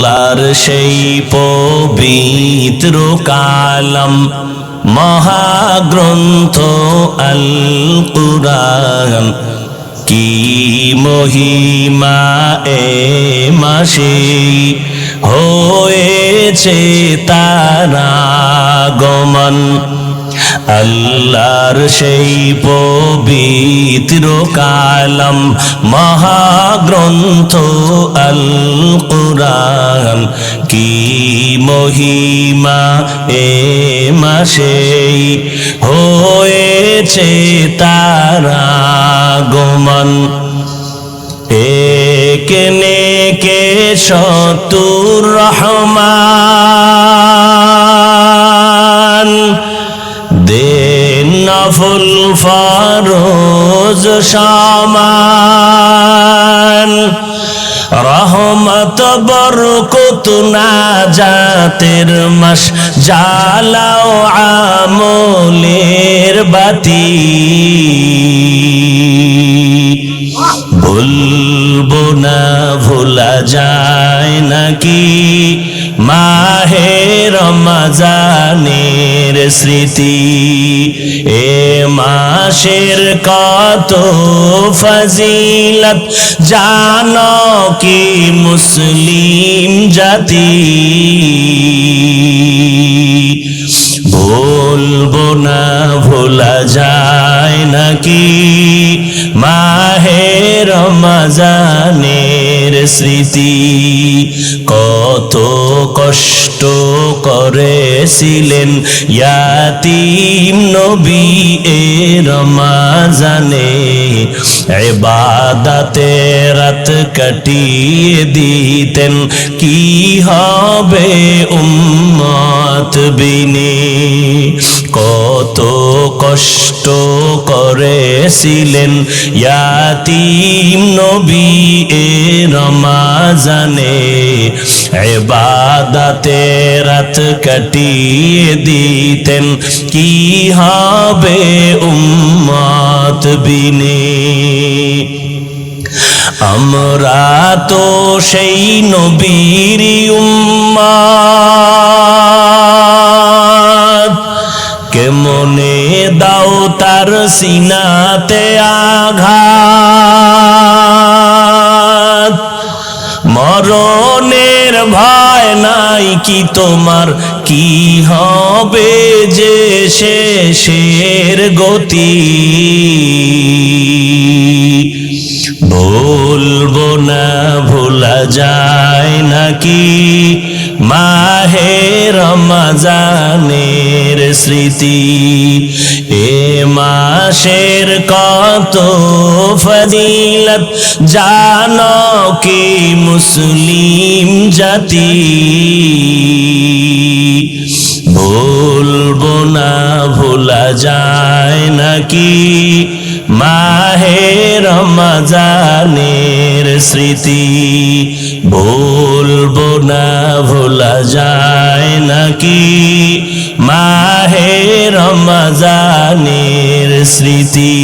আল্লাহর সেই পবিত্র কালাম মহাগ্রন্থ আল কুরআন কি মহিমা এ মাসে হয়েছে তার আগমন। আল্লাহর সেই পবিত্র কালাম মহাগ্রন্থ আল কুরআন কি মহিমা এ মাসে হয়েছে তার আগমন। একেনে কে শতুর রহমান দেন নফল ফরজ সমান। রহমত বরকত নাজাতের মাস জ্বালাও আমলের বাতি। ভুলবো না ভোলা যায় নাকি মাহে রমজানের স্মৃতি। এ মাসের কত ফজিলত জানো কি মুসলিম জাতি। ভুলবো না ভোলা যায় নাকি মাহে রমজানের স্মৃতি। কত কষ্ট করেছিলেন ইয়াতীম নবী এ রমজানে। ইবাদতে রাত কাটিয়ে দিতেন কি হবে উম্মত বিনে। কত কষ্ট করেছিলেন ইয়াতীম নবী এ রমজানে। ইবাদতে রাত কাটিয়ে দিতেন কি হবে উম্মত বিনে। আমরা তো সেই নবীর উম্মত। কেমনে দাও তার সিনাতে আঘাত। মরণের ভয় নাই কি তোমার কি হবে যে শেষের গতি। ভুলবো না ভোলা যায় নাকি মাহে রমজানের স্মৃতি। এ মাসের কত ফজিলত জানো কি মুসলিম জাতি। ভুলবো না ভোলা যায় নাকি মাহে রমজানের স্মৃতি। ভুলবো না ভোলা যায় নাকি মাহে রমজানের স্মৃতি।